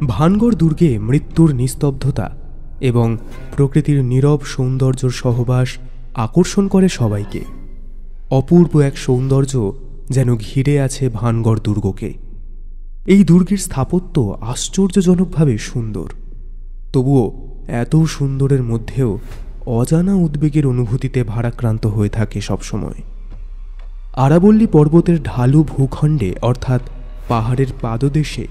ভানগড় দুর্গে মৃত্যুর নিস্তব্ধতা এবং প্রকৃতির নীরব সৌন্দর্যর সহবাস আকর্ষণ করে সবাইকে। অপূর্ব এক সৌন্দর্য যেন ঘিরে আছে ভানগড় দুর্গকে। এই দুর্গের স্থাপত্য আশ্চর্যজনকভাবে সুন্দর, তবুও এত সুন্দরের মধ্যেও অজানা উদ্বেগের অনুভূতিতে ভারাক্রান্ত হয়ে থাকে সবসময়। আরাবল্লী পর্বতের ঢালু ভূখণ্ডে অর্থাৎ পাহাড়ের পাদদেশে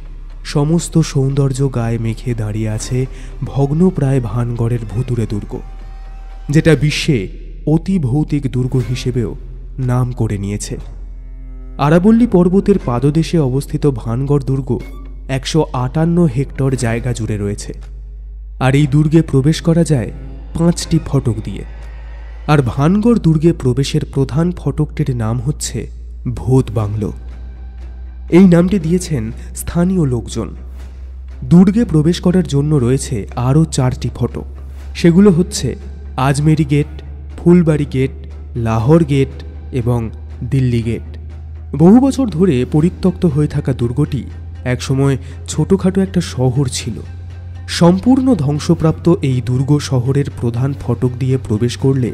সমস্ত সৌন্দর্য গায়ে মেখে দাঁড়িয়ে আছে ভগ্নপ্রায় ভানগড়ের ভুতুড়ে দুর্গ, যেটা বিশ্বে অতি ভৌতিক দুর্গ হিসেবেও নাম করে নিয়েছে। আরাবল্লী পর্বতের পাদদেশে অবস্থিত ভানগড় দুর্গ 158 হেক্টর জায়গা জুড়ে রয়েছে। আর এই দুর্গে প্রবেশ করা যায় 5টি ফটক দিয়ে। আর ভানগড় দুর্গে প্রবেশের প্রধান ফটকটির নাম হচ্ছে ভূত বাংলো। এই নামটি দিয়েছেন স্থানীয় লোকজন। দুর্গে প্রবেশ করার জন্য রয়েছে আরও 4টি ফটক। সেগুলো হচ্ছে Ajmeri Gate, Phulbari Gate, Lahore Gate এবং দিল্লি গেট। বহু বছর ধরে পরিত্যক্ত হয়ে থাকা দুর্গটি একসময় ছোটখাটো একটা শহর ছিল। সম্পূর্ণ ধ্বংসপ্রাপ্ত এই দুর্গ শহরের প্রধান ফটক দিয়ে প্রবেশ করলে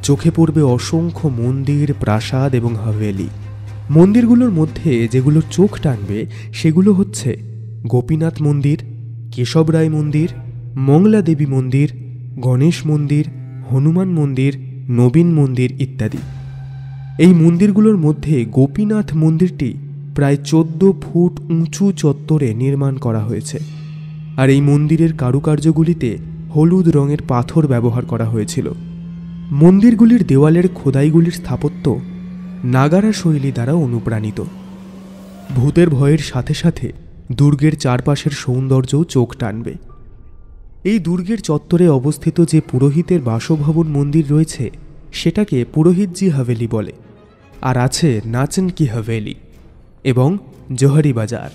চোখে পড়বে অসংখ্য মন্দির, প্রাসাদ এবং হাভেলি। মন্দিরগুলোর মধ্যে যেগুলো চোখ টানবে সেগুলো হচ্ছে গোপীনাথ মন্দির, কেশব রায় মন্দির, মংলা দেবী মন্দির, গণেশ মন্দির, হনুমান মন্দির, নবীন মন্দির ইত্যাদি। এই মন্দিরগুলোর মধ্যে গোপীনাথ মন্দিরটি প্রায় 14 ফুট উঁচু চত্বরে নির্মাণ করা হয়েছে। আর এই মন্দিরের কারুকার্যগুলিতে হলুদ রঙের পাথর ব্যবহার করা হয়েছিল। মন্দিরগুলির দেওয়ালের খোদাইগুলির স্থাপত্য নাগারা শৈলী দ্বারা অনুপ্রাণিত। ভূতের ভয়ের সাথে সাথে দুর্গের চারপাশের সৌন্দর্যও চোখ টানবে। এই দুর্গের চত্বরে অবস্থিত যে পুরোহিতের বাসভবন মন্দির রয়েছে সেটাকে পুরোহিতজি হাভেলি বলে। আর আছে নাচন কি হাভেলি এবং জোহরি বাজার,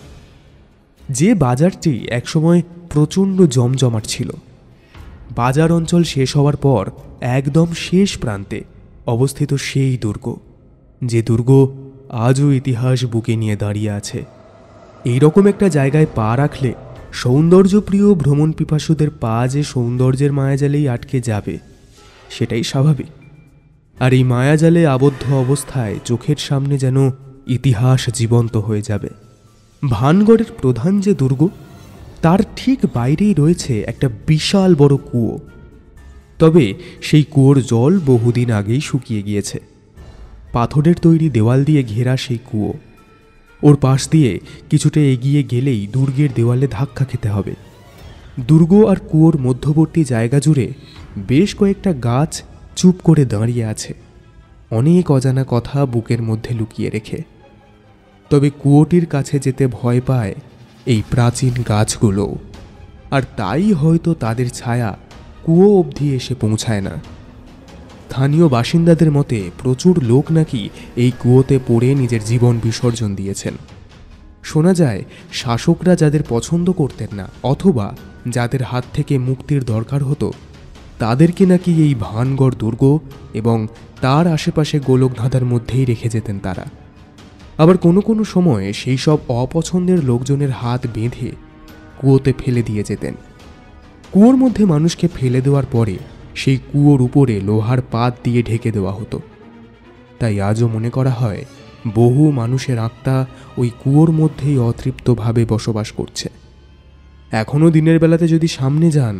যে বাজারটি একসময় প্রচণ্ড জমজমাট ছিল। বাজার অঞ্চল শেষ হওয়ার পর একদম শেষ প্রান্তে অবস্থিত সেই দুর্গ, যে দুর্গ আজও ইতিহাস বুকে নিয়ে দাঁড়িয়ে আছে। এই রকম একটা জায়গায় পা রাখলে সৌন্দর্যপ্রিয় ভ্রমণ পিপাসুদের পা যে সৌন্দর্যের মায়াজালেই আটকে যাবে সেটাই স্বাভাবিক। আর এই মায়াজালে আবদ্ধ অবস্থায় চোখের সামনে যেন ইতিহাস জীবন্ত হয়ে যাবে। ভানগড়ের প্রধান যে দুর্গ, তার ঠিক বাইরেই রয়েছে একটা বিশাল বড় কুয়ো। তবে সেই কুয়োর জল বহুদিন আগেই শুকিয়ে গিয়েছে। পাথরের তৈরি দেওয়াল দিয়ে ঘেরা সেই কুয়ো। ওর পাশ দিয়ে কিছুটা এগিয়ে গেলেই দুর্গের দেওয়ালে ধাক্কা খেতে হবে। দুর্গ আর কুয়োর মধ্যবর্তী জায়গা জুড়ে বেশ কয়েকটা গাছ চুপ করে দাঁড়িয়ে আছে, অনেক অজানা কথা বুকের মধ্যে লুকিয়ে রেখে। তবে কুয়োটির কাছে যেতে ভয় পায় এই প্রাচীন গাছগুলো, আর তাই হয়তো তাদের ছায়া কুয়ো অবধি এসে পৌঁছায় না। স্থানীয় বাসিন্দাদের মতে প্রচুর লোক নাকি এই কুয়োতে পড়ে নিজের জীবন বিসর্জন দিয়েছেন। শোনা যায় শাসকরা যাদের পছন্দ করতেন না অথবা যাদের হাত থেকে মুক্তির দরকার হতো, তাদেরকে নাকি এই ভানগড় দুর্গ এবং তার আশেপাশে গোলকধাঁধার মধ্যেই রেখে যেতেন তারা। আবার কোনো কোনো সময়ে সেই সব অপছন্দের লোকজনের হাত বেঁধে কুয়োতে ফেলে দিয়ে যেতেন। কুয়োর মধ্যে মানুষকে ফেলে দেওয়ার পরে সেই কুয়োর উপরে লোহার পাত দিয়ে ঢেকে দেওয়া হতো। তাই আজও মনে করা হয় বহু মানুষের আত্মা ওই কুয়োর মধ্যেই অতৃপ্তভাবে বসবাস করছে। এখনও দিনের বেলাতে যদি সামনে যান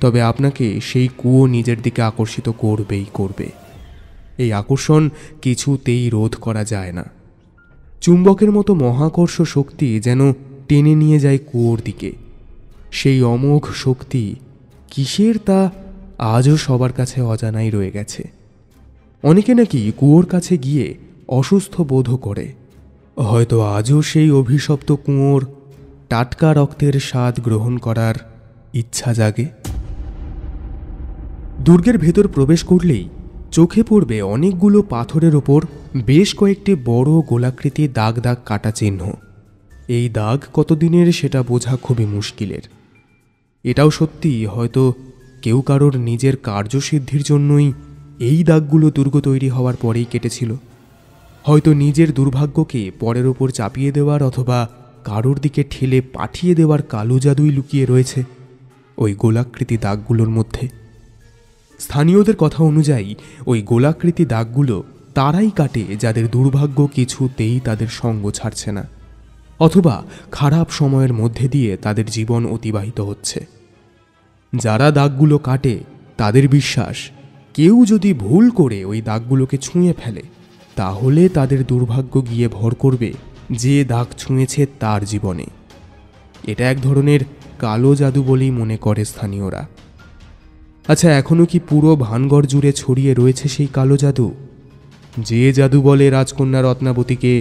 তবে আপনাকে সেই কুয়ো নিজের দিকে আকর্ষিত করবেই করবে। এই আকর্ষণ কিছুতেই রোধ করা যায় না। চুম্বকের মতো মহাকর্ষ শক্তি যেন টেনে নিয়ে যায় কুয়োর দিকে। সেই অমোঘ শক্তি কিসের তা আজও সবার কাছে অজানাই রয়ে গেছে। অনেকে নাকি কুয়োর কাছে গিয়ে অসুস্থ বোধ করে। হয়তো আজও সেই অভিশপ্ত কুয়োর টাটকা রক্তের স্বাদ গ্রহণ করার ইচ্ছা জাগে। দুর্গের ভেতর প্রবেশ করলেই চোখে পড়বে অনেকগুলো পাথরের ওপর বেশ কয়েকটি বড় গোলাকৃতি দাগ দাগ কাটা চিহ্ন। এই দাগ কতদিনের সেটা বোঝা খুবই মুশকিলের। এটাও সত্যি হয়তো কেউ কারোর নিজের কার্যসিদ্ধির জন্যই এই দাগগুলো দুর্গ তৈরি হওয়ার পরেই কেটেছিল। হয়তো নিজের দুর্ভাগ্যকে পরের ওপর চাপিয়ে দেওয়ার অথবা কারোর দিকে ঠেলে পাঠিয়ে দেওয়ার কালো জাদুই লুকিয়ে রয়েছে ওই গোলাকৃতি দাগগুলোর মধ্যে। স্থানীয়দের কথা অনুযায়ী ওই গোলাকৃতি দাগগুলো তারাই কাটে যাদের দুর্ভাগ্য কিছুতেই তাদের সঙ্গ ছাড়ছে না, অথবা খারাপ সময়ের মধ্যে দিয়ে তাদের জীবন অতিবাহিত হচ্ছে। যারা দাগগুলো কাটে তাদের বিশ্বাস, কেউ যদি ভুল করে ওই দাগগুলোকে ছুঁয়ে ফেলে তাহলে তাদের দুর্ভাগ্য গিয়ে ভর করবে যে দাগ ছুঁয়েছে তার জীবনে। এটা এক ধরনের কালো জাদু বলেই মনে করে স্থানীয়রা। আচ্ছা, এখনো কি পুরো ভানগড় জুড়ে ছড়িয়ে রয়েছে সেই কালো জাদু? যে জাদু বলে রাজকন্যা রত্নাবতীকে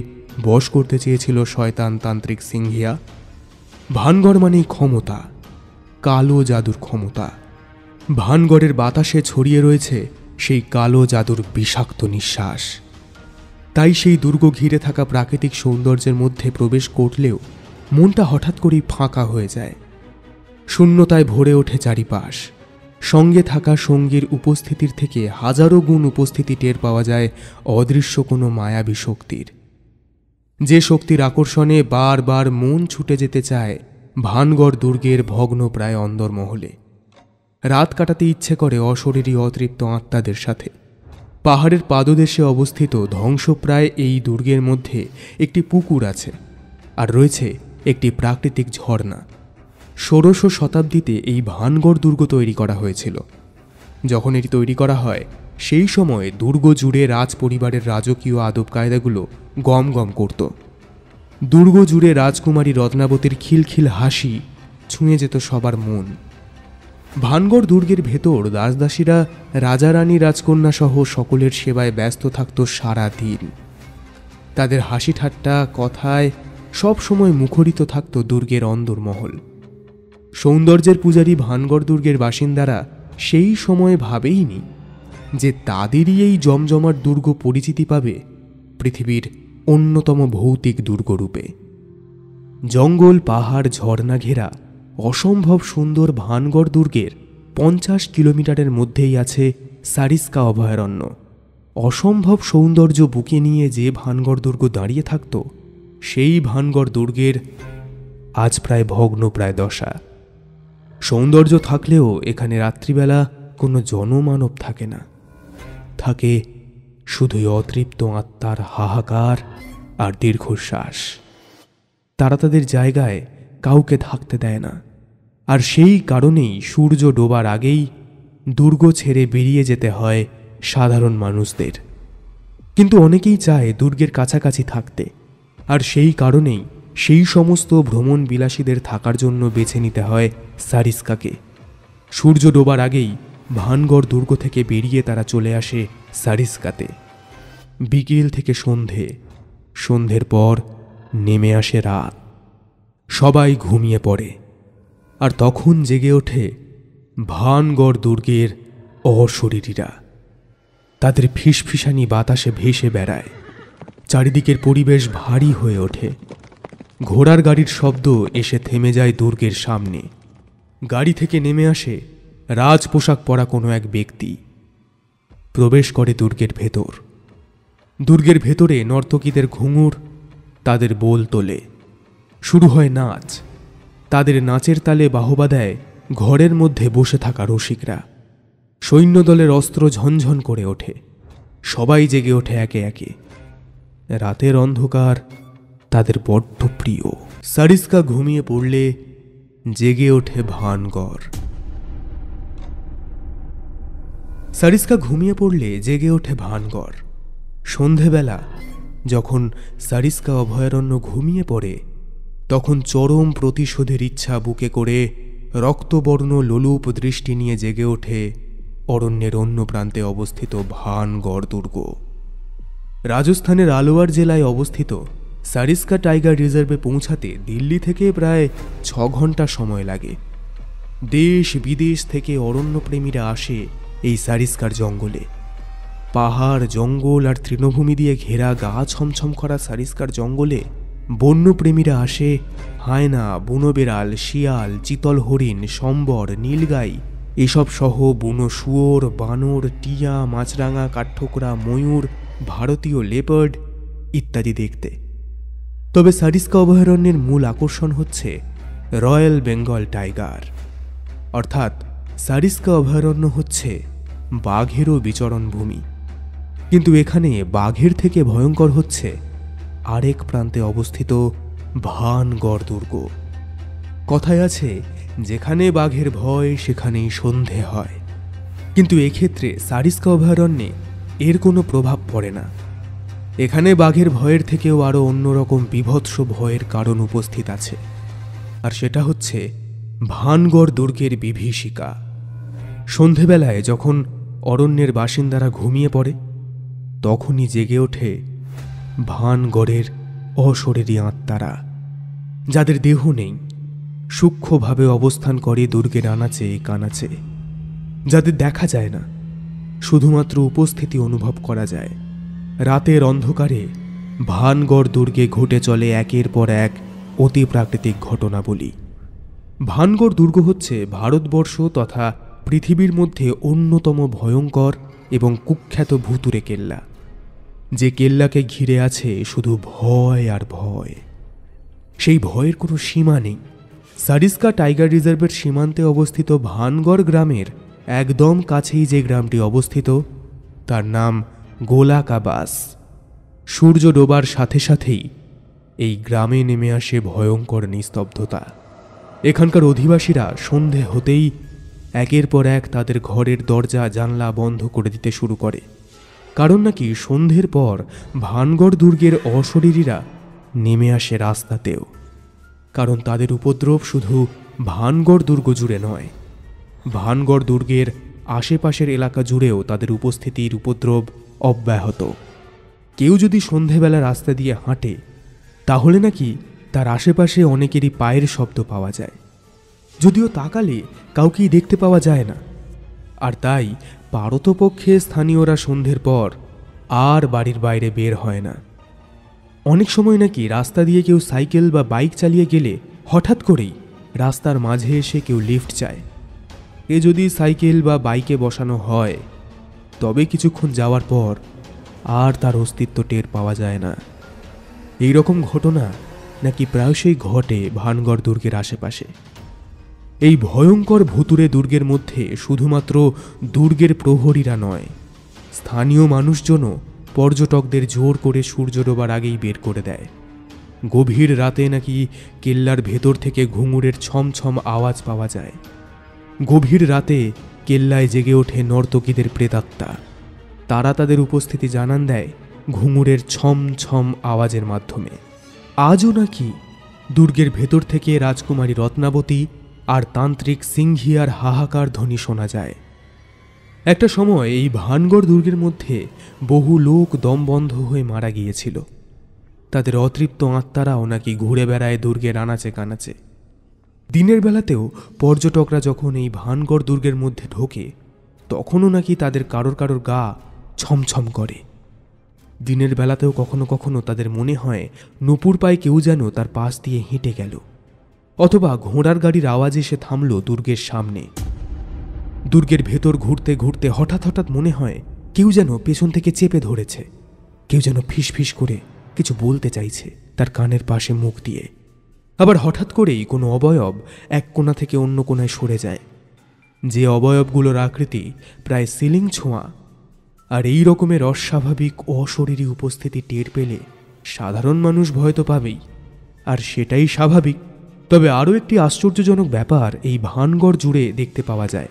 বশ করতে চেয়েছিল শয়তান তান্ত্রিক সিংহিয়া। ভানগড় মানেই ক্ষমতা, কালো জাদুর ক্ষমতা। ভানগড়ের বাতাসে ছড়িয়ে রয়েছে সেই কালো জাদুর বিষাক্ত নিঃশ্বাস। তাই সেই দুর্গ ঘিরে থাকা প্রাকৃতিক সৌন্দর্যের মধ্যে প্রবেশ করলেও মনটা হঠাৎ করেই ফাঁকা হয়ে যায়। শূন্যতায় ভরে ওঠে চারিপাশ। সঙ্গে থাকা সঙ্গীর উপস্থিতির থেকে হাজারো গুণ উপস্থিতি টের পাওয়া যায় অদৃশ্য কোনো মায়াবী শক্তির, যে শক্তির আকর্ষণে বারবার মন ছুটে যেতে চায় ভানগড় দুর্গের ভগ্নপ্রায় অন্দরমহলে। রাত কাটাতে ইচ্ছে করে অশরীরী অতৃপ্ত আত্মাদের সাথে। পাহাড়ের পাদদেশে অবস্থিত ধ্বংসপ্রায় এই দুর্গের মধ্যে একটি পুকুর আছে, আর রয়েছে একটি প্রাকৃতিক ঝর্ণা। ১৬শ শতাব্দীতে এই ভানগড় দুর্গ তৈরি করা হয়েছিল। যখন এটি তৈরি করা হয় সেই সময়ে দুর্গ জুড়ে রাজ পরিবারের রাজকীয় আদব কায়দাগুলো গম গম করত। দুর্গ জুড়ে রাজকুমারী রত্নাবতীর খিলখিল হাসি ছুঁয়ে যেত সবার মন। ভানগড় দুর্গের ভেতর দাসদাসীরা রাজা রানী রাজকন্যা সহ সকলের সেবায় ব্যস্ত থাকত সারা দিন। তাদের হাসি ঠাট্টা কথায় সব সময় মুখরিত থাকত দুর্গের অন্দরমহল। সৌন্দর্যের পূজারী ভানগড় দুর্গের বাসিন্দারা সেই সময়ে ভাবেইনি যে তাদেরই এই জমজমাট দুর্গ পরিচিতি পাবে পৃথিবীর অন্যতম ভৌতিক দুর্গরূপে। জঙ্গল, পাহাড়, ঝর্ণা ঘেরা অসম্ভব সুন্দর ভানগড় দুর্গের ৫০ কিলোমিটারের মধ্যেই আছে সারিস্কা অভয়ারণ্য। অসম্ভব সৌন্দর্য বুকে নিয়ে যে ভানগড় দুর্গ দাঁড়িয়ে থাকত, সেই ভানগড় দুর্গের আজ প্রায় ভগ্নপ্রায় দশা। সৌন্দর্য থাকলেও এখানে রাত্রিবেলা কোনো জনমানব থাকে না। থাকে শুধুই অতৃপ্ত আত্মার হাহাকার আর দীর্ঘশ্বাস। তারা তাদের জায়গায় কাউকে থাকতে দেয় না, আর সেই কারণেই সূর্য ডোবার আগেই দুর্গ ছেড়ে বেরিয়ে যেতে হয় সাধারণ মানুষদের। কিন্তু অনেকেই চায় দুর্গের কাছাকাছি থাকতে, আর সেই কারণেই সেই সমস্ত ভ্রমণ বিলাসীদের থাকার জন্য বেছে নিতে হয় সারিস্কাকে। সূর্য ডোবার আগেই ভানগড় দুর্গ থেকে বেরিয়ে তারা চলে আসে সারিস্কাতে। বিকেল থেকে সন্ধে, সন্ধ্যের পর নেমে আসে রাত। সবাই ঘুমিয়ে পড়ে, আর তখন জেগে ওঠে ভানগড় দুর্গের অশরীরীরা। তাদের ফিসফিসানি বাতাসে ভেসে বেড়ায়। চারিদিকের পরিবেশ ভারী হয়ে ওঠে। ঘোড়ার গাড়ির শব্দ এসে থেমে যায় দুর্গের সামনে। গাড়ি থেকে নেমে আসে রাজ পোশাক পরা কোনো এক ব্যক্তি। প্রবেশ করে দুর্গের ভেতর। দুর্গের ভেতরে নর্তকীদের ঘুঙুর তাদের বোল তোলে। শুরু হয় নাচ। তাদের নাচের তালে বাহবা দেয় ঘরের মধ্যে বসে থাকা রসিকরা। সৈন্যদলের অস্ত্র ঝনঝন করে ওঠে। সবাই জেগে ওঠে একে একে। রাতের অন্ধকার তাদের বড্ড প্রিয়। সারিস্কা ঘুমিয়ে পড়লে জেগে ওঠে ভানগড়। সারিস্কা ঘুমিয়ে পড়লে জেগে ওঠে ভানগড়। সন্ধেবেলা যখন সারিস্কা অভয়ারণ্য ঘুমিয়ে পড়ে, তখন চরম প্রতিশোধের ইচ্ছা বুকে করে রক্তবর্ণ লোলুপ দৃষ্টি নিয়ে জেগে ওঠে অরণ্যের অন্য প্রান্তে অবস্থিত ভানগড় দুর্গ। রাজস্থানের আলোয়ার জেলায় অবস্থিত সারিস্কা টাইগার রিজার্ভে পৌঁছাতে দিল্লি থেকে প্রায় ৬ ঘন্টা সময় লাগে। দেশ বিদেশ থেকে অরণ্যপ্রেমীরা আসে এই সারিস্কার জঙ্গলে। পাহাড়, জঙ্গল আর তৃণভূমি দিয়ে ঘেরা গা ছমছম করা সারিস্কার জঙ্গলে বন্যপ্রেমীরা আসে হায়না, বুনো বেড়াল, শিয়াল, চিতল হরিণ, সম্বর, নীলগাই এসব সহ বুনো শুয়োর, বানর, টিয়া, মাছরাঙা, কাঠঠোকরা, ময়ূর, ভারতীয় লেপার্ড ইত্যাদি দেখতে। তবে সারিস্কা অভয়ারণ্যের মূল আকর্ষণ হচ্ছে রয়্যাল বেঙ্গল টাইগার, অর্থাৎ সারিস্কা অভয়ারণ্য হচ্ছে বাঘেরও বিচরণ ভূমি। কিন্তু এখানে বাঘের থেকে ভয়ঙ্কর হচ্ছে আরেক প্রান্তে অবস্থিত ভানগড় দুর্গ। কথায় আছে, যেখানে বাঘের ভয় সেখানেই সন্ধে হয়। কিন্তু এক্ষেত্রে সারিস্কা অভয়ারণ্যে এর কোনো প্রভাব পড়ে না। এখানে বাঘের ভয়ের থেকেও আরও অন্যরকম বীভৎস ভয়ের কারণ উপস্থিত আছে, আর সেটা হচ্ছে ভানগড় দুর্গের বিভীষিকা। সন্ধেবেলায় যখন অরণ্যের বাসিন্দারা ঘুমিয়ে পড়ে, তখনই জেগে ওঠে ভানগড়ের অশরীরী আত্মারা, যাদের দেহ নেই, সূক্ষ্মভাবে অবস্থান করে দুর্গের আনাচে কানাচে, যাদের দেখা যায় না, শুধুমাত্র উপস্থিতি অনুভব করা যায়। রাতের অন্ধকারে ভানগড় দুর্গে ঘটে চলে একের পর এক অতি প্রাকৃতিক ঘটনাবলী। ভানগড় দুর্গ হচ্ছে ভারতবর্ষ তথা পৃথিবীর মধ্যে অন্যতম ভয়ঙ্কর এবং কুখ্যাত ভুতুড়ে কেল্লা, যে কেল্লাকে ঘিরে আছে শুধু ভয় আর ভয়। সেই ভয়ের কোনো সীমা নেই। সারিস্কা টাইগার রিজার্ভের সীমান্তে অবস্থিত ভানগড় গ্রামের একদম কাছেই যে গ্রামটি অবস্থিত, তার নাম গোলাকাবাস। সূর্য ডোবার সাথে সাথেই এই গ্রামে নেমে আসে ভয়ঙ্কর নিস্তব্ধতা। এখানকার অধিবাসীরা সন্ধে হতেই একের পর এক তাদের ঘরের দরজা জানলা বন্ধ করে দিতে শুরু করে, কারণ নাকি সন্ধ্যের পর ভানগড় দুর্গের অশরীরীরা নেমে আসে রাস্তাতেও। কারণ তাদের উপদ্রব শুধু ভানগড় দুর্গ জুড়ে নয়, ভানগড় দুর্গের আশেপাশের এলাকা জুড়েও তাদের উপস্থিতির উপদ্রব অব্যাহত। কেউ যদি সন্ধেবেলা রাস্তা দিয়ে হাঁটে, তাহলে নাকি তার আশেপাশে অনেকেরই পায়ের শব্দ পাওয়া যায়, যদিও তাকালে কাউকেই দেখতে পাওয়া যায় না। আর তাই পারতপক্ষে স্থানীয়রা সন্ধ্যের পর আর বাড়ির বাইরে বের হয় না। অনেক সময় নাকি রাস্তা দিয়ে কেউ সাইকেল বা বাইক চালিয়ে গেলে হঠাৎ করেই রাস্তার মাঝে এসে কেউ লিফট চায়। এ যদি সাইকেল বা বাইকে বসানো হয়, তবে কিছুক্ষণ যাওয়ার পর আর তার অস্তিত্ব টের পাওয়া যায় না। এই রকম ঘটনা নাকি প্রায়শই ঘটে ভানগড় দুর্গের আশেপাশে। এই ভয়ঙ্কর ভুতুড়ে দুর্গের মধ্যে শুধুমাত্র দুর্গের প্রহরীরা নয়, স্থানীয় মানুষজনও পর্যটকদের জোর করে সূর্য ডোবার আগেই বের করে দেয়। গভীর রাতে নাকি কেল্লার ভেতর থেকে ঘুঙুরের ছমছম আওয়াজ পাওয়া যায়। গভীর রাতে কেল্লায় জেগে ওঠে নর্তকীদের প্রেতাত্মা। তারা তাদের উপস্থিতি জানান দেয় ঘুঙুরের ছমছম আওয়াজের মাধ্যমে। আজও নাকি দুর্গের ভেতর থেকে রাজকুমারী রত্নাবতী আর তান্ত্রিক সিংহিয়ার হাহাকার ধ্বনি শোনা যায়। একটা সময় এই ভানগড় দুর্গের মধ্যে বহু লোক দমবন্ধ হয়ে মারা গিয়েছিল। তাদের অতৃপ্ত আত্মারাও নাকি ঘুরে বেড়ায় দুর্গের আনাচে কানাচে। দিনের বেলাতেও পর্যটকরা যখন এই ভানগড় দুর্গের মধ্যে ঢোকে, তখনও নাকি তাদের কারোর কারোর গা ছমছম করে। দিনের বেলাতেও কখনো কখনো তাদের মনে হয় নুপুর পায়ে কেউ যেন তার পাশ দিয়ে হেঁটে গেল, অথবা ঘোড়ার গাড়ির আওয়াজ এসে থামল দুর্গের সামনে। দুর্গের ভেতর ঘুরতে ঘুরতে হঠাৎ হঠাৎ মনে হয় কেউ যেন পেছন থেকে চেপে ধরেছে, কেউ যেন ফিসফিস করে কিছু বলতে চাইছে তার কানের পাশে মুখ দিয়ে। আবার হঠাৎ করেই কোনো অবয়ব এক কোণা থেকে অন্য কোণায় সরে যায়, যে অবয়বগুলোর আকৃতি প্রায় সিলিং ছোঁয়া। আর এই রকমের অস্বাভাবিক অশরীরী উপস্থিতি টের পেলে সাধারণ মানুষ ভয় তো পাবেই, আর সেটাই স্বাভাবিক। তবে আরও একটি আশ্চর্যজনক ব্যাপার এই ভানগড় জুড়ে দেখতে পাওয়া যায়।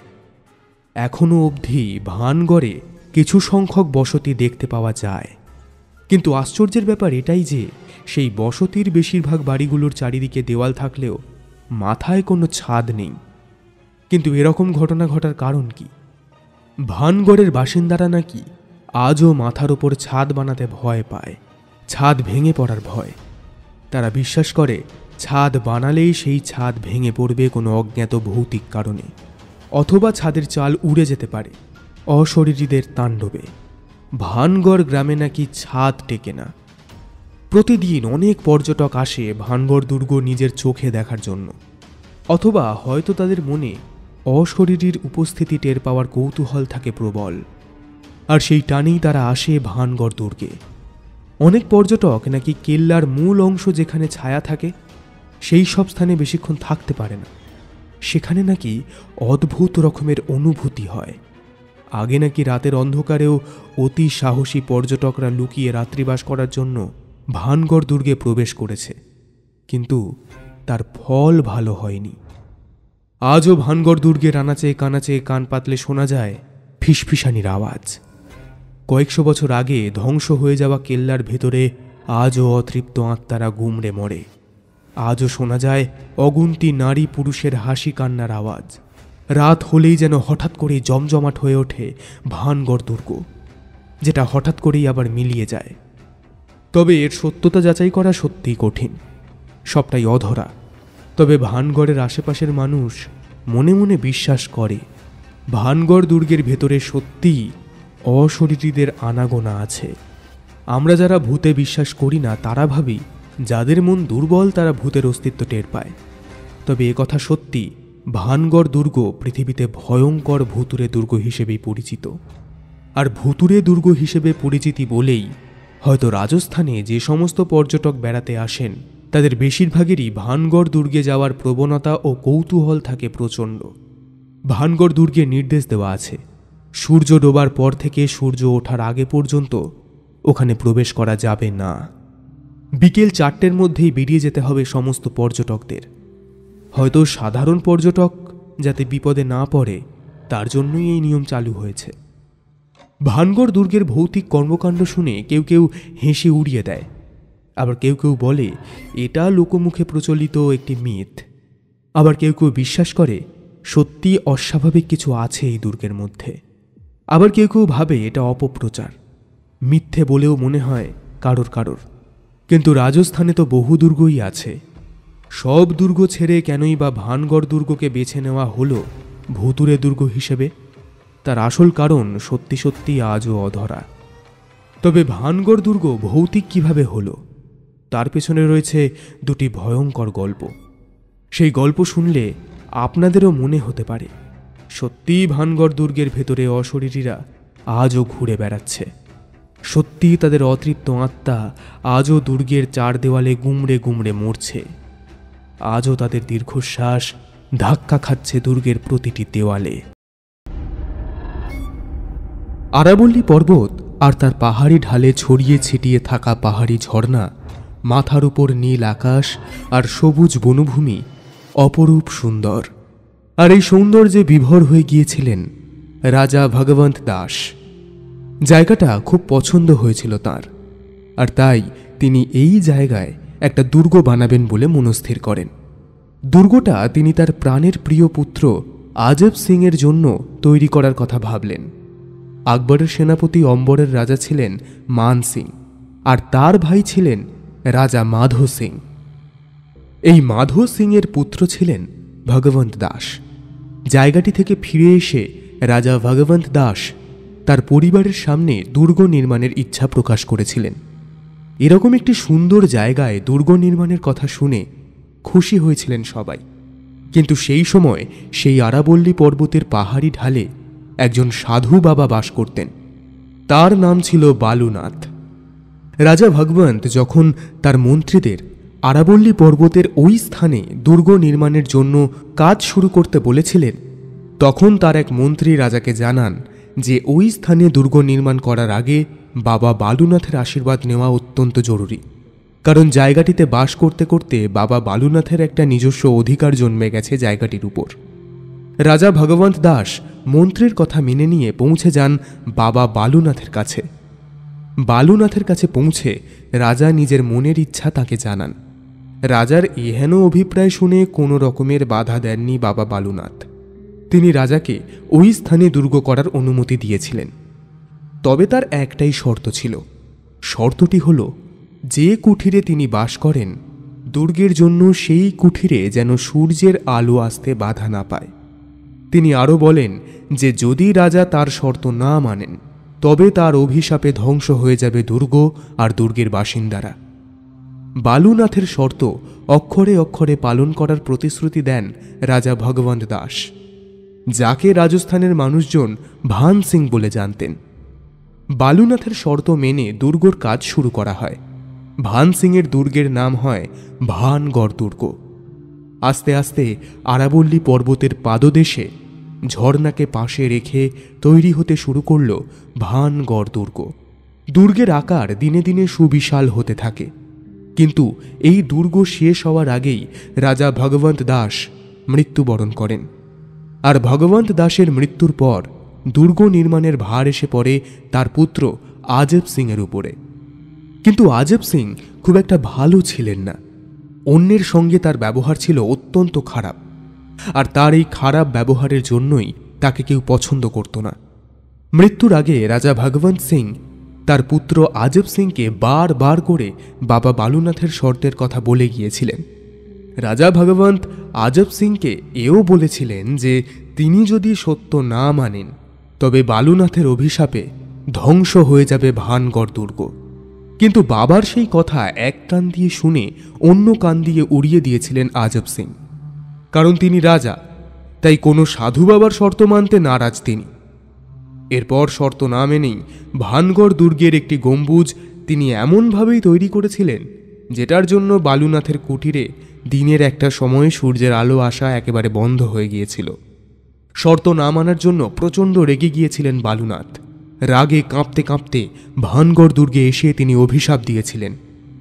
এখনও অবধি ভানগড়ে কিছু সংখ্যক বসতি দেখতে পাওয়া যায়, কিন্তু আশ্চর্যের ব্যাপার এটাই যে সেই বসতির বেশিরভাগ বাড়িগুলোর চারিদিকে দেওয়াল থাকলেও মাথায় কোনো ছাদ নেই। কিন্তু এরকম ঘটনা ঘটার কারণ কি? ভানগড়ের বাসিন্দারা নাকি আজও মাথার ওপর ছাদ বানাতে ভয় পায়, ছাদ ভেঙে পড়ার ভয়। তারা বিশ্বাস করে ছাদ বানালেই সেই ছাদ ভেঙে পড়বে কোনো অজ্ঞাত ভৌতিক কারণে, অথবা ছাদের চাল উড়ে যেতে পারে অশরীরীদের তাণ্ডবে। ভানগড় গ্রামে নাকি ছাদ টেকে না। প্রতিদিন অনেক পর্যটক আসে ভানগড় দুর্গ নিজের চোখে দেখার জন্য, অথবা হয়তো তাদের মনে অশরীরীর উপস্থিতি টের পাওয়ার কৌতূহল থাকে প্রবল, আর সেই টানেই তারা আসে ভানগড় দুর্গে। অনেক পর্যটক নাকি কেল্লার মূল অংশ যেখানে ছায়া থাকে সেই সব স্থানে বেশিক্ষণ থাকতে পারে না। সেখানে নাকি অদ্ভুত রকমের অনুভূতি হয়। আগে নাকি রাতের অন্ধকারেও অতি সাহসী পর্যটকরা লুকিয়ে রাত্রিবাস করার জন্য ভানগড় দুর্গে প্রবেশ করেছে, কিন্তু তার ফল ভালো হয়নি। আজও ভানগড় দুর্গের আনাচে কানাচে কান পাতলে শোনা যায় ফিসফিসানির আওয়াজ। কয়েকশো বছর আগে ধ্বংস হয়ে যাওয়া কেল্লার ভেতরে আজও অতৃপ্ত আত্মারা গুমড়ে মরে। আজও শোনা যায় অগুন্তি নারী পুরুষের হাসি কান্নার আওয়াজ। রাত হলেই যেন হঠাৎ করেই জমজমাট হয়ে ওঠে ভানগড় দুর্গ, যেটা হঠাৎ করেই আবার মিলিয়ে যায়। তবে এর সত্যতা যাচাই করা সত্যিই কঠিন, সবটাই অধরা। তবে ভানগড়ের আশেপাশের মানুষ মনে মনে বিশ্বাস করে ভানগড় দুর্গের ভেতরে সত্যিই অশরীরীদের আনাগোনা আছে। আমরা যারা ভূতে বিশ্বাস করি না তারা ভাবি যাদের মন দুর্বল তারা ভূতের অস্তিত্ব টের পায়। তবে একথা সত্যি, ভানগড় দুর্গ পৃথিবীতে ভয়ঙ্কর ভুতুরে দুর্গ হিসেবেই পরিচিত। আর ভুতুরে দুর্গ হিসেবে পরিচিতি বলেই হয়তো রাজস্থানে যে সমস্ত পর্যটক বেড়াতে আসেন তাদের বেশিরভাগেরই ভানগড় দুর্গে যাওয়ার প্রবণতা ও কৌতূহল থাকে প্রচণ্ড। ভানগড় দুর্গে নির্দেশ দেওয়া আছে সূর্য ডোবার পর থেকে সূর্য ওঠার আগে পর্যন্ত ওখানে প্রবেশ করা যাবে না। বিকেল 4টের মধ্যেই বেরিয়ে যেতে হবে সমস্ত পর্যটকদের। হয়তো সাধারণ পর্যটক যাতে বিপদে না পড়ে তার জন্যই এই নিয়ম চালু হয়েছে। ভানগড় দুর্গের ভৌতিক কর্মকাণ্ড শুনে কেউ কেউ হেসে উড়িয়ে দেয়, আবার কেউ কেউ বলে এটা লোকমুখে প্রচলিত একটি মিথ। আবার কেউ কেউ বিশ্বাস করে সত্যি অস্বাভাবিক কিছু আছে এই দুর্গের মধ্যে। আবার কেউ কেউ ভাবে এটা অপপ্রচার, মিথ্যে বলেও মনে হয় কারোর কারোর। কিন্তু রাজস্থানে তো বহু দুর্গই আছে। সব দুর্গ ছেড়ে কেনই বা ভানগড় দুর্গকে বেছে নেওয়া হলো ভুতুরে দুর্গ হিসেবে, তার আসল কারণ সত্যি সত্যি আজও অধরা। তবে ভানগড় দুর্গ ভৌতিক কিভাবে হলো তার পেছনে রয়েছে দুটি ভয়ঙ্কর গল্প। সেই গল্প শুনলে আপনাদেরও মনে হতে পারে সত্যিই ভানগড় দুর্গের ভেতরে অশরীরীরা আজও ঘুরে বেড়াচ্ছে। সত্যিই তাদের অতৃপ্ত আত্মা আজও দুর্গের চার দেওয়ালে গুমড়ে গুমড়ে মরছে। আজও তাদের দীর্ঘশ্বাস ধাক্কা খাচ্ছে দুর্গের প্রতিটি দেওয়ালে। আরাবল্লী পর্বত আর তার পাহাড়ি ঢালে ছড়িয়ে ছিটিয়ে থাকা পাহাড়ি ঝর্ণা, মাথার উপর নীল আকাশ আর সবুজ বনভূমি অপরূপ সুন্দর। আর এই সৌন্দর্যে বিভোর হয়ে গিয়েছিলেন রাজা ভগবন্ত দাস। জায়গাটা খুব পছন্দ হয়েছিল তার, আর তাই তিনি এই জায়গায় একটা দুর্গ বানাবেন বলে মনস্থির করেন। দুর্গটা তিনি তার প্রাণের প্রিয় পুত্র আজব সিংয়ের জন্য তৈরি করার কথা ভাবলেন। আকবরের সেনাপতি অম্বরের রাজা ছিলেন মান সিং, আর তার ভাই ছিলেন রাজা মাধো সিং। এই মাধো সিংয়ের পুত্র ছিলেন ভগবন্ত দাস। জায়গাটি থেকে ফিরে এসে রাজা ভগবন্ত দাস তার পরিবারের সামনে দুর্গ নির্মাণের ইচ্ছা প্রকাশ করেছিলেন। এরকম একটি সুন্দর জায়গায় দুর্গ নির্মাণের কথা শুনে খুশি হয়েছিলেন সবাই। কিন্তু সেই সময় সেই আরাবল্লী পর্বতের পাহাড়ি ঢালে একজন সাধু বাবা বাস করতেন। তার নাম ছিল বালুনাথ। রাজা ভগবন্ত যখন তার মন্ত্রীদের আরাবল্লী পর্বতের ওই স্থানে দুর্গ নির্মাণের জন্য কাজ শুরু করতে বলেছিলেন, তখন তার এক মন্ত্রী রাজাকে জানান যে ওই স্থানে দুর্গ নির্মাণ করার আগে বাবা বালুনাথের আশীর্বাদ নেওয়া অত্যন্ত জরুরি। কারণ জায়গাটিতে বাস করতে করতে বাবা বালুনাথের একটা নিজস্ব অধিকার জন্মে গেছে জায়গাটির উপর। রাজা ভগবন্ত দাস মন্ত্রীর কথা মেনে নিয়ে পৌঁছে যান বাবা বালুনাথের কাছে। বালুনাথের কাছে পৌঁছে রাজা নিজের মনের ইচ্ছা তাকে জানান। রাজার এহেন অভিপ্রায় শুনে কোনো রকমের বাধা দেননি বাবা বালুনাথ। তিনি রাজাকে ওই স্থানে দুর্গ করার অনুমতি দিয়েছিলেন। তবে তার একটাই শর্ত ছিল। শর্তটি হল যে কুঠিরে তিনি বাস করেন দুর্গের জন্য সেই কুঠিরে যেন সূর্যের আলো আসতে বাধা না পায়। তিনি আরও বলেন যে যদি রাজা তার শর্ত না মানেন তবে তার অভিশাপে ধ্বংস হয়ে যাবে দুর্গ আর দুর্গের বাসিন্দারা। বালুনাথের শর্ত অক্ষরে অক্ষরে পালন করার প্রতিশ্রুতি দেন রাজা ভগবন্ত দাস, যাকে রাজস্থানের মানুষজন ভান সিং বলে জানতেন। বালুনাথের শর্ত মেনে দুর্গর কাজ শুরু করা হয়। ভান সিংয়ের দুর্গের নাম হয় ভানগড় দুর্গ। আস্তে আস্তে আরাবল্লী পর্বতের পাদদেশে ঝর্ণাকে পাশে রেখে তৈরি হতে শুরু করল ভানগড় দুর্গ। দুর্গের আকার দিনে দিনে সুবিশাল হতে থাকে, কিন্তু এই দুর্গ শেষ হওয়ার আগেই রাজা ভগবন্ত দাস মৃত্যুবরণ করেন। আর ভগবন্ত দাসের মৃত্যুর পর দুর্গ নির্মাণের ভার এসে পড়ে তার পুত্র আজব সিংয়ের উপরে। কিন্তু আজব সিং খুব একটা ভালো ছিলেন না। অন্যের সঙ্গে তার ব্যবহার ছিল অত্যন্ত খারাপ, আর তার এই খারাপ ব্যবহারের জন্যই তাকে কেউ পছন্দ করত না। মৃত্যুর আগে রাজা ভগবন্ত সিং তার পুত্র আজব সিংকে বারবার করে বাবা বালুনাথের শর্তের কথা বলে গিয়েছিলেন। রাজা ভগবন্ত আজব সিংকে এও বলেছিলেন যে তিনি যদি সত্য না মানেন তবে বালুনাথের অভিশাপে ধ্বংস হয়ে যাবে ভানগড় দুর্গ। কিন্তু বাবার সেই কথা এক কান দিয়ে শুনে অন্য কান দিয়ে উড়িয়ে দিয়েছিলেন আজব সিং। কারণ তিনি রাজা, তাই কোনো সাধু বাবার শর্ত মানতে নারাজ তিনি। এরপর শর্ত না মেনেই ভানগড় দুর্গের একটি গম্বুজ তিনি এমনভাবেই তৈরি করেছিলেন যেটার জন্য বালুনাথের কুটিরে দিনের একটা সময়ে সূর্যের আলো আসা একেবারে বন্ধ হয়ে গিয়েছিল। শর্ত না মানার জন্য প্রচণ্ড রেগে গিয়েছিলেন বালুনাথ। রাগে কাঁপতে কাঁপতে ভানগড় দুর্গে এসে তিনি অভিশাপ দিয়েছিলেন।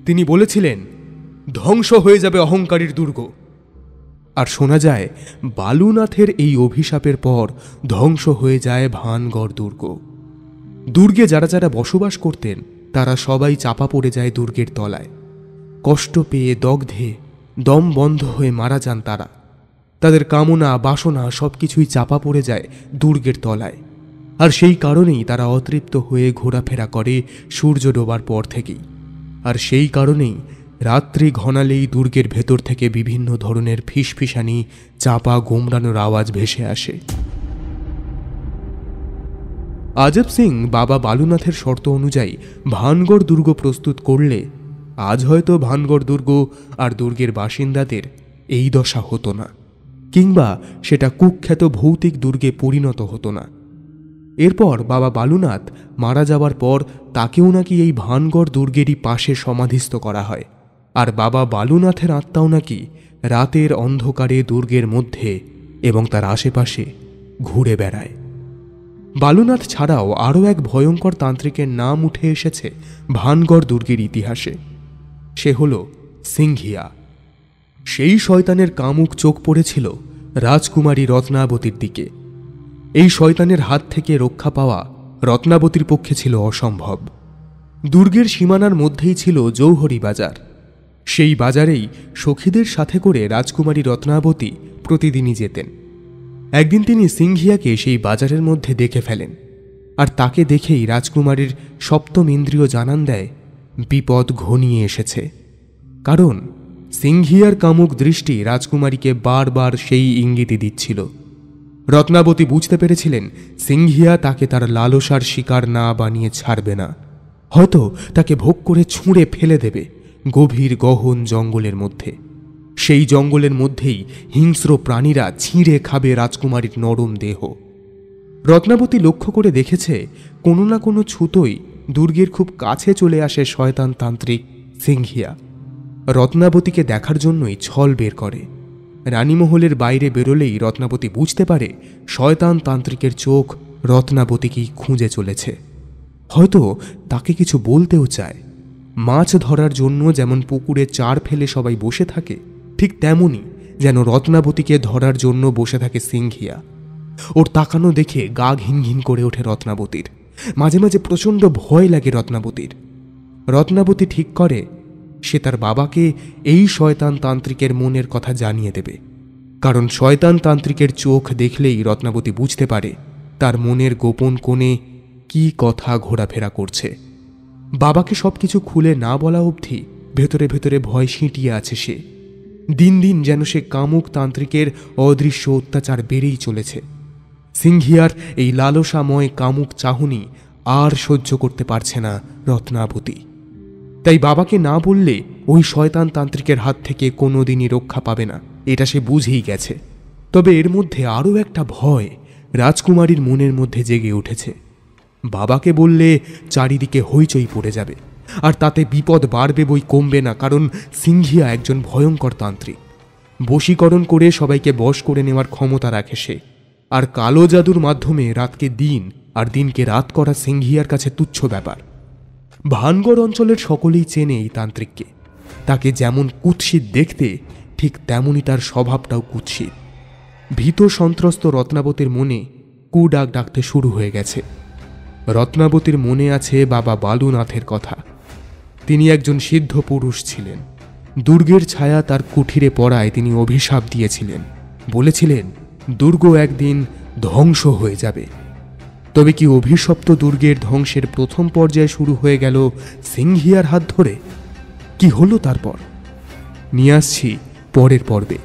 তিনি বলেছিলেন, ধ্বংস হয়ে যাবে অহংকারীর দুর্গ। আর শোনা যায় বালুনাথের এই অভিশাপের পর ধ্বংস হয়ে যায় ভানগড় দুর্গ। দুর্গে যারা যারা বসবাস করতেন তারা সবাই চাপা পড়ে যায় দুর্গের তলায়। কষ্ট পেয়ে দগ্ধে দম বন্ধ হয়ে মারা যান তারা। তাদের কামনা বাসনা সবকিছুই চাপা পড়ে যায় দুর্গের তলায়। আর সেই কারণেই তারা অতৃপ্ত হয়ে ঘোরাফেরা করে সূর্য ডোবার পর থেকেই। আর সেই কারণেই রাত্রি ঘনালেই দুর্গের ভেতর থেকে বিভিন্ন ধরনের ফিসফিসানি চাপা গোমড়ানোর আওয়াজ ভেসে আসে। আজব সিং বাবা বালুনাথের শর্ত অনুযায়ী ভানগড় দুর্গ প্রস্তুত করলে আজ হয়তো ভানগড় দুর্গ আর দুর্গের বাসিন্দাদের এই দশা হতো না, কিংবা সেটা কুখ্যাত ভৌতিক দুর্গে পরিণত হতো না। এরপর বাবা বালুনাথ মারা যাওয়ার পর তাকেও নাকি এই ভানগড় দুর্গেরই পাশে সমাধিস্থ করা হয়। আর বাবা বালুনাথের আত্মাও নাকি রাতের অন্ধকারে দুর্গের মধ্যে এবং তার আশেপাশে ঘুরে বেড়ায়। বালুনাথ ছাড়াও আরও এক ভয়ঙ্কর তান্ত্রিকের নাম উঠে এসেছে ভানগড় দুর্গের ইতিহাসে। সে হল সিংহিয়া। সেই শয়তানের কামুক চোখ পড়েছিল রাজকুমারী রত্নাবতীর দিকে। এই শয়তানের হাত থেকে রক্ষা পাওয়া রত্নাবতীর পক্ষে ছিল অসম্ভব। দুর্গের সীমানার মধ্যেই ছিল জৌহরি বাজার। সেই বাজারেই সখীদের সাথে করে রাজকুমারী রত্নাবতী প্রতিদিনই যেতেন। একদিন তিনি সিংহিয়াকে সেই বাজারের মধ্যে দেখে ফেলেন, আর তাকে দেখেই রাজকুমারীর সপ্তম ইন্দ্রিয় জানান দেয় বিপদ ঘনিয়ে এসেছে। কারণ সিংহিয়ার কামুক দৃষ্টি রাজকুমারীকে বারবার সেই ইঙ্গিতই দিচ্ছিল। রত্নাবতী বুঝতে পেরেছিলেন সিংহিয়া তাকে তার লালসার শিকার না বানিয়ে ছাড়বে না, হয়তো তাকে ভোগ করে ছুঁড়ে ফেলে দেবে গভীর গহন জঙ্গলের মধ্যে। সেই জঙ্গলের মধ্যেই হিংস্র প্রাণীরা ছিঁড়ে খাবে রাজকুমারীর নরম দেহ। রত্নাবতী লক্ষ্য করে দেখেছে কোনো না কোনো ছুতোই দুর্গের খুব কাছে চলে আসে শয়তান তান্ত্রিক সিংহিয়া। রত্নাবতীকে দেখার জন্যই ছল বের করে। রানীমহলের বাইরে বেরোলেই রত্নাবতী বুঝতে পারে শয়তান তান্ত্রিকের চোখ রত্নাবতীকেই খুঁজে চলেছে। হয়তো তাকে কিছু বলতেও চায়। মাছ ধরার জন্য যেমন পুকুরে চার ফেলে সবাই বসে থাকে, ঠিক তেমনি যেন রত্নাবতীকে ধরার জন্য বসে থাকে সিংহিয়া। ওর তাকানো দেখে গা ঘিন ঘিন করে ওঠে রত্নাবতীর। মাঝে মাঝে প্রচণ্ড ভয় লাগে রত্নাবতীর। রত্নাবতী ঠিক করে সে তার বাবাকে এই শয়তান তান্ত্রিকের মনের কথা জানিয়ে দেবে। কারণ শয়তান তান্ত্রিকের চোখ দেখলেই রত্নাবতী বুঝতে পারে তার মনের গোপন কোণে কি কথা ঘোরাফেরা করছে। বাবাকে সবকিছু খুলে না বলা অবধি ভেতরে ভেতরে ভয় সিঁটিয়ে আছে সে। দিন দিন যেন সে কামুক তান্ত্রিকের অদৃশ্য অত্যাচার বেড়েই চলেছে। সিংহিয়ার এই লালসাময় কামুক চাহনি আর সহ্য করতে পারছে না রত্নাবতী। তাই বাবাকে না বললে ওই শয়তান তান্ত্রিকের হাত থেকে কোনোদিনই রক্ষা পাবে না, এটা সে বুঝেই গেছে। তবে এর মধ্যে আরও একটা ভয় রাজকুমারীর মনের মধ্যে জেগে উঠেছে। বাবাকে বললে চারিদিকে হইচই পড়ে যাবে, আর তাতে বিপদ বাড়বে বই কমবে না, কারণ সিংহিয়া একজন ভয়ঙ্কর তান্ত্রিক। বশীকরণ করে সবাইকে বশ করে নেওয়ার ক্ষমতা রাখে সে, আর কালো জাদুর মাধ্যমে রাতকে দিন আর দিনকে রাত করা সিংহিয়ার কাছে তুচ্ছ ব্যাপার। ভানগড় অঞ্চলের সকলেই চেনে এই তান্ত্রিককে। তাকে যেমন কুৎসিত দেখতে, ঠিক তেমনই তার স্বভাবটাও কুৎসিত। ভীত সন্ত্রস্ত রত্নাবতীর মনে কুডাক ডাকতে শুরু হয়ে গেছে। রত্নাবতীর মনে আছে বাবা বালুনাথের কথা। তিনি একজন সিদ্ধ পুরুষ ছিলেন। দুর্গের ছায়া তার কুঠিরে পড়ায় তিনি অভিশাপ দিয়েছিলেন, বলেছিলেন দুর্গ একদিন ধ্বংস হয়ে যাবে। তবে কি অভিশপ্ত দুর্গের ধ্বংসের প্রথম পর্যায় শুরু হয়ে গেল সিংহিয়ার হাত ধরে? কি হলো তারপর? নিয়ে আসছি পরের পর্বে।